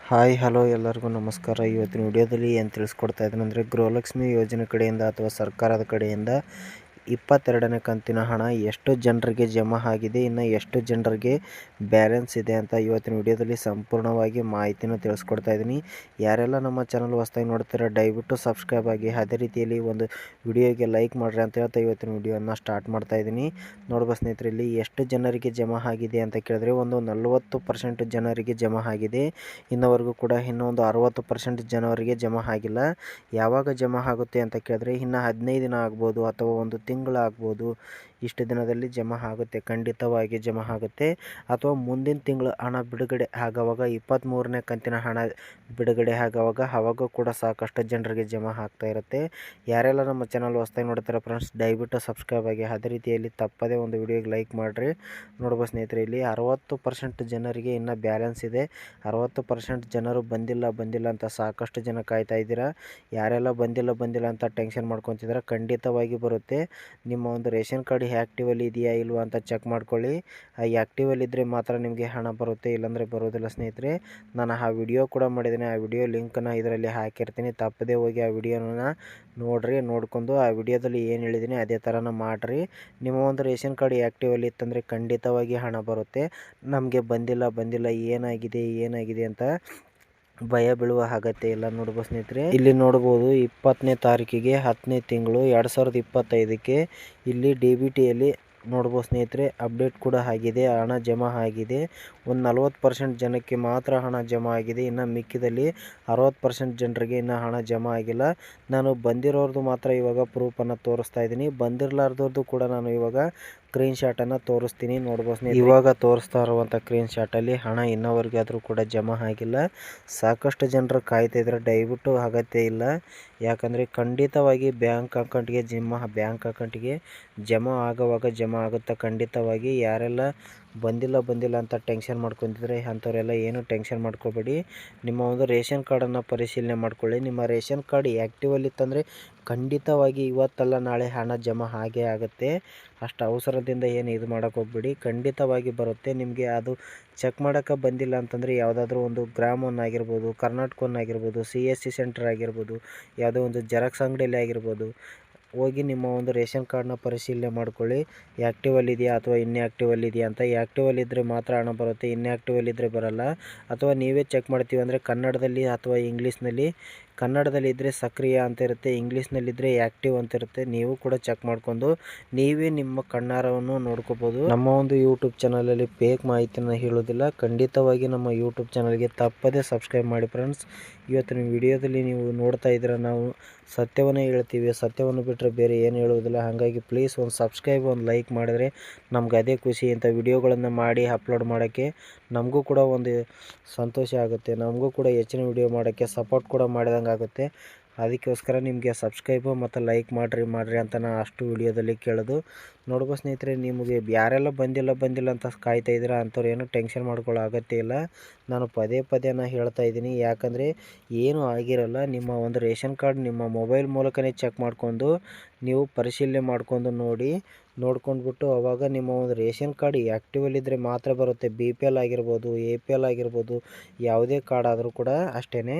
Hi hello ಎಲ್ಲರಿಗೂ ನಮಸ್ಕಾರ. ಇವತ್ತಿನ ವಿಡಿಯೋದಲ್ಲಿ ಏನು ತಿಳಿಸ್ಕೊಡ್ತಾ ಇದ್ದೀನಿ ಅಂದರೆ, ಗೃಹಲಕ್ಷ್ಮಿ ಯೋಜನೆ ಕಡೆಯಿಂದ ಅಥವಾ ಸರ್ಕಾರದ ಕಡೆಯಿಂದ 22ನೇ ಕಂತಿನ ಹಣ ಎಷ್ಟು ಜನರಿಗೆ ಜಮಾ ಆಗಿದೆ, ಇನ್ನು ಎಷ್ಟು ಜನರಿಗೆ ಬ್ಯಾಲೆನ್ಸ್ ಇದೆ ಅಂತ ಇವತ್ತಿನ ವಿಡಿಯೋದಲ್ಲಿ ಸಂಪೂರ್ಣವಾಗಿ ಮಾಹಿತಿನ ತಿಳಿಸ್ಕೊಡ್ತಾ ಇದ್ದೀನಿ. ಯಾರೆಲ್ಲ ನಮ್ಮ ಚಾನಲ್ ಹೊಸದಾಗಿ ನೋಡ್ತೀರಾ ದಯವಿಟ್ಟು ಸಬ್ಸ್ಕ್ರೈಬ್ ಆಗಿ, ಅದೇ ರೀತಿಯಲ್ಲಿ ಒಂದು ವಿಡಿಯೋಗೆ ಲೈಕ್ ಮಾಡಿರಿ ಅಂತ ಹೇಳ್ತಾ ಇವತ್ತಿನ ವಿಡಿಯೋನ ಸ್ಟಾರ್ಟ್ ಮಾಡ್ತಾ ಇದ್ದೀನಿ. ನೋಡ್ಬೋದು ಸ್ನೇಹಿತರೆ, ಇಲ್ಲಿ ಎಷ್ಟು ಜನರಿಗೆ ಜಮಾ ಆಗಿದೆ ಅಂತ ಕೇಳಿದ್ರೆ ಒಂದು 40% ಜನರಿಗೆ ಜಮಾ ಆಗಿದೆ. ಇನ್ನವರೆಗೂ ಕೂಡ ಇನ್ನೊಂದು 60% ಜನವರಿಗೆ ಜಮಾ ಆಗಿಲ್ಲ. ಯಾವಾಗ ಜಮಾ ಆಗುತ್ತೆ ಅಂತ ಕೇಳಿದ್ರೆ ಇನ್ನು 15 ದಿನ ಆಗ್ಬೋದು ಅಥವಾ ಒಂದು ತಿಂಗಳು ಆಗ್ಬೋದು. ಇಷ್ಟು ದಿನದಲ್ಲಿ ಜಮಾ ಆಗುತ್ತೆ, ಖಂಡಿತವಾಗಿ ಜಮಾ ಆಗುತ್ತೆ. ಅಥವಾ ಮುಂದಿನ ತಿಂಗಳು ಹಣ ಬಿಡುಗಡೆ ಆಗೋವಾಗ 23ನೇ ಕಂತಿನ ಹಣ ಬಿಡುಗಡೆ ಆಗೋವಾಗ ಕೂಡ ಸಾಕಷ್ಟು ಜನರಿಗೆ ಜಮಾ ಆಗ್ತಾ ಇರುತ್ತೆ. ಯಾರೆಲ್ಲ ನಮ್ಮ ಚಾನಲ್ ಹೊಸದಾಗಿ ನೋಡ್ತಾರೆ ಫ್ರೆಂಡ್ಸ್ ದಯವಿಟ್ಟು ಸಬ್ಸ್ಕ್ರೈಬ್ ಆಗಿ, ಅದೇ ರೀತಿಯಲ್ಲಿ ತಪ್ಪದೇ ಒಂದು ವಿಡಿಯೋಗೆ ಲೈಕ್ ಮಾಡಿರಿ. ನೋಡ್ಬೋದು ಸ್ನೇಹಿತರೆ, ಇಲ್ಲಿ 60% ಜನರಿಗೆ ಇನ್ನೂ ಬ್ಯಾಲೆನ್ಸ್ ಇದೆ. 60% ಜನರು ಬಂದಿಲ್ಲ ಅಂತ ಸಾಕಷ್ಟು ಜನ ಕಾಯ್ತಾ ಇದ್ದೀರಾ. ಯಾರೆಲ್ಲ ಬಂದಿಲ್ಲ ಅಂತ ಟೆನ್ಷನ್ ಮಾಡ್ಕೊತಿದ್ದೀರಾ, ಖಂಡಿತವಾಗಿ ಬರುತ್ತೆ. ನಿಮ್ಮ ಒಂದು ರೇಷನ್ ಕಾರ್ಡ್ ಆ್ಯಕ್ಟಿವಲ್ಲಿ ಇದೆಯಾ ಇಲ್ವಾ ಅಂತ ಚೆಕ್ ಮಾಡ್ಕೊಳ್ಳಿ. ಆ್ಯಕ್ಟಿವಲ್ಲಿ ಇದ್ದರೆ ಮಾತ್ರ ನಿಮಗೆ ಹಣ ಬರುತ್ತೆ, ಇಲ್ಲಾಂದರೆ ಬರೋದಿಲ್ಲ ಸ್ನೇಹಿತರೆ. ನಾನು ಆ ವಿಡಿಯೋ ಕೂಡ ಮಾಡಿದ್ದೀನಿ, ಆ ವಿಡಿಯೋ ಲಿಂಕನ್ನು ಇದರಲ್ಲಿ ಹಾಕಿರ್ತೀನಿ. ತಪ್ಪದೇ ಹೋಗಿ ಆ ವಿಡಿಯೋನ ನೋಡಿರಿ. ನೋಡ್ಕೊಂಡು ಆ ವಿಡಿಯೋದಲ್ಲಿ ಏನು ಹೇಳಿದ್ದೀನಿ ಅದೇ ಥರನ ಮಾಡಿರಿ. ನಿಮ್ಮ ಒಂದು ರೇಷನ್ ಕಾರ್ಡ್ ಆ್ಯಕ್ಟಿವಲ್ಲಿ ಇತ್ತಂದರೆ ಖಂಡಿತವಾಗಿ ಹಣ ಬರುತ್ತೆ. ನಮಗೆ ಬಂದಿಲ್ಲ ಏನಾಗಿದೆ ಅಂತ ಭಯ ಬೀಳುವ ಅಗತ್ಯ ಇಲ್ಲ. ನೋಡ್ಬೋದು ಸ್ನೇಹಿತರೆ, ಇಲ್ಲಿ ನೋಡ್ಬೋದು 20ನೇ ತಾರೀಕಿಗೆ 10ನೇ ತಿಂಗಳು 2025ಕ್ಕೆ ಇಲ್ಲಿ DBTಯಲ್ಲಿ ನೋಡ್ಬೋದು ಸ್ನೇಹಿತರೆ ಅಪ್ಡೇಟ್ ಕೂಡ ಆಗಿದೆ, ಹಣ ಜಮಾ ಆಗಿದೆ. ಒಂದು 40% ಜನಕ್ಕೆ ಮಾತ್ರ ಹಣ ಜಮಾ ಆಗಿದೆ. ಇನ್ನು ಮಿಕ್ಕಿದಲ್ಲಿ 60% ಜನರಿಗೆ ಇನ್ನೂ ಹಣ ಜಮಾ ಆಗಿಲ್ಲ. ನಾನು ಬಂದಿರೋರ್ದು ಮಾತ್ರ ಇವಾಗ ಪ್ರೂಫನ್ನು ತೋರಿಸ್ತಾ ಇದ್ದೀನಿ. ಬಂದಿರಲಾರ್ದವ್ರದ್ದು ಕೂಡ ನಾನು ಇವಾಗ ಸ್ಕ್ರೀನ್ ಶಾಟನ್ನು ತೋರಿಸ್ತೀನಿ. ನೋಡ್ಬೋದು ಸ್ನೇಹಿತರೆ, ಇವಾಗ ತೋರಿಸ್ತಾ ಇರುವಂಥ ಸ್ಕ್ರೀನ್ ಶಾಟಲ್ಲಿ ಹಣ ಇನ್ನವರೆಗೆ ಆದರೂ ಕೂಡ ಜಮಾ ಆಗಿಲ್ಲ. ಸಾಕಷ್ಟು ಜನರು ಕಾಯ್ತಾ ಇದ್ದಾರೆ, ದಯವಿಟ್ಟು ಅಗತ್ಯ ಇಲ್ಲ. ಯಾಕಂದರೆ ಖಂಡಿತವಾಗಿ ಬ್ಯಾಂಕ್ ಅಕೌಂಟಿಗೆ ಜಮಾ ಆಗುವಾಗ ಜಮಾ ಆಗುತ್ತೆ ಖಂಡಿತವಾಗಿ. ಯಾರೆಲ್ಲ ಬಂದಿಲ್ಲ ಅಂತ ಟೆನ್ಷನ್ ಮಾಡ್ಕೊತಿದ್ರೆ ಅಂಥವರೆಲ್ಲ ಏನು ಟೆನ್ಷನ್ ಮಾಡ್ಕೋಬೇಡಿ. ನಿಮ್ಮ ಒಂದು ರೇಷನ್ ಕಾರ್ಡನ್ನು ಪರಿಶೀಲನೆ ಮಾಡ್ಕೊಳ್ಳಿ. ನಿಮ್ಮ ರೇಷನ್ ಕಾರ್ಡ್ ಆ್ಯಕ್ಟಿವಲ್ಲಿ ಇತ್ತಂದರೆ ಖಂಡಿತವಾಗಿ ಇವತ್ತಲ್ಲ ನಾಳೆ ಹಣ ಜಮಾ ಆಗೇ ಆಗುತ್ತೆ. ಅಷ್ಟು ಅವಸರದಿಂದ ಏನು ಇದು ಮಾಡೋಕ್ಕೆ ಹೋಗ್ಬೇಡಿ, ಖಂಡಿತವಾಗಿ ಬರುತ್ತೆ ನಿಮಗೆ. ಅದು ಚೆಕ್ ಮಾಡೋಕ್ಕೆ ಬಂದಿಲ್ಲ ಅಂತಂದರೆ ಯಾವುದಾದ್ರೂ ಒಂದು ಗ್ರಾಮ್ ಆಗಿರ್ಬೋದು, ಕರ್ನಾಟಕ ಆಗಿರ್ಬೋದು, CSC ಸೆಂಟರ್ ಆಗಿರ್ಬೋದು, ಯಾವುದೋ ಒಂದು ಜೆರಾಕ್ಸ್ ಅಂಗಡಿಯಲ್ಲಿ ಆಗಿರ್ಬೋದು, ಹೋಗಿ ನಿಮ್ಮ ಒಂದು ರೇಷನ್ ಕಾರ್ಡ್ನ ಪರಿಶೀಲನೆ ಮಾಡ್ಕೊಳ್ಳಿ. ಆ್ಯಕ್ಟಿವಲ್ಲಿ ಇದೆಯಾ ಅಥವಾ ಇನ್ಆ್ಯಕ್ಟಿವಲ್ಲಿ ಇದೆಯಾ ಅಂತ. ಆ್ಯಕ್ಟಿವಲ್ಲಿ ಇದ್ದರೆ ಮಾತ್ರ ಹಣ ಬರುತ್ತೆ, ಇನ್ಆ್ಯಕ್ಟಿವಲ್ಲಿ ಇದ್ದರೆ ಬರೋಲ್ಲ. ಅಥವಾ ನೀವೇ ಚೆಕ್ ಮಾಡ್ತೀವಿ ಅಂದರೆ ಕನ್ನಡದಲ್ಲಿ ಅಥವಾ ಇಂಗ್ಲೀಷ್ನಲ್ಲಿ, ಕನ್ನಡದಲ್ಲಿ ಇದ್ದರೆ ಸಕ್ರಿಯ ಅಂತ ಇರುತ್ತೆ, ಇಂಗ್ಲೀಷ್ನಲ್ಲಿದ್ದರೆ ಆ್ಯಕ್ಟಿವ್ ಅಂತ ಇರುತ್ತೆ. ನೀವು ಕೂಡ ಚೆಕ್ ಮಾಡ್ಕೊಂಡು ನೀವೇ ನಿಮ್ಮ ಕಣ್ಣಾರವನ್ನು ನೋಡ್ಕೋಬೋದು. ನಮ್ಮ ಒಂದು ಯೂಟ್ಯೂಬ್ ಚಾನಲಲ್ಲಿ ಫೇಕ್ ಮಾಹಿತಿನ ಹೇಳೋದಿಲ್ಲ. ಖಂಡಿತವಾಗಿ ನಮ್ಮ ಯೂಟ್ಯೂಬ್ ಚಾನಲ್ಗೆ ತಪ್ಪದೇ ಸಬ್ಸ್ಕ್ರೈಬ್ ಮಾಡಿ ಫ್ರೆಂಡ್ಸ್. ಇವತ್ತಿನ ವಿಡಿಯೋದಲ್ಲಿ ನೀವು ನೋಡ್ತಾ ಇದ್ದೀರಾ, ನಾವು ಸತ್ಯವನ್ನೇ ಹೇಳ್ತೀವಿ, ಸತ್ಯವನ್ನು ಬಿಟ್ಟರೆ ಬೇರೆ ಏನು ಹೇಳೋದಿಲ್ಲ. ಹಾಗಾಗಿ ಪ್ಲೀಸ್ ಒಂದು ಸಬ್ಸ್ಕ್ರೈಬ್, ಒಂದು ಲೈಕ್ ಮಾಡಿದ್ರೆ ನಮ್ಗೆ ಅದೇ ಖುಷಿ. ಇಂಥ ವಿಡಿಯೋಗಳನ್ನು ಮಾಡಿ ಅಪ್ಲೋಡ್ ಮಾಡೋಕ್ಕೆ ನಮಗೂ ಕೂಡ ಒಂದು ಸಂತೋಷ ಆಗುತ್ತೆ, ನಮಗೂ ಕೂಡ ಹೆಚ್ಚಿನ ವಿಡಿಯೋ ಮಾಡೋಕ್ಕೆ ಸಪೋರ್ಟ್ ಕೂಡ ಮಾಡಿದಂಗೆ ಆಗುತ್ತೆ. ಅದಕ್ಕೋಸ್ಕರ ನಿಮಗೆ ಸಬ್ಸ್ಕ್ರೈಬು ಮತ್ತು ಲೈಕ್ ಮಾಡಿರಿ ಅಂತ ನಾನು ಅಷ್ಟು ವಿಡಿಯೋದಲ್ಲಿ ಕೇಳೋದು. ನೋಡ್ಬೋದು ಸ್ನೇಹಿತರೆ, ನಿಮಗೆ ಯಾರೆಲ್ಲ ಬಂದಿಲ್ಲ ಅಂತ ಕಾಯ್ತಾ ಇದ್ದೀರಾ ಅಂಥವ್ರು ಏನು ಟೆನ್ಷನ್ ಮಾಡ್ಕೊಳ್ಳೋ ಅಗತ್ಯ ಇಲ್ಲ. ನಾನು ಪದೇ ಹೇಳ್ತಾ ಇದ್ದೀನಿ, ಯಾಕಂದರೆ ಏನೂ ಆಗಿರಲ್ಲ. ನಿಮ್ಮ ಒಂದು ರೇಷನ್ ಕಾರ್ಡ್ ನಿಮ್ಮ ಮೊಬೈಲ್ ಮೂಲಕನೇ ಚೆಕ್ ಮಾಡ್ಕೊಂಡು ನೀವು ಪರಿಶೀಲನೆ ಮಾಡ್ಕೊಂಡು ನೋಡ್ಕೊಂಡ್ಬಿಟ್ಟು ಅವಾಗ ನಿಮ್ಮ ಒಂದು ರೇಷನ್ ಕಾರ್ಡ್ ಆ್ಯಕ್ಟಿವಲ್ಲಿದ್ದರೆ ಮಾತ್ರ ಬರುತ್ತೆ. BPL ಆಗಿರ್ಬೋದು, APL ಆಗಿರ್ಬೋದು, ಯಾವುದೇ ಕಾರ್ಡ್ ಆದರೂ ಕೂಡ ಅಷ್ಟೇ.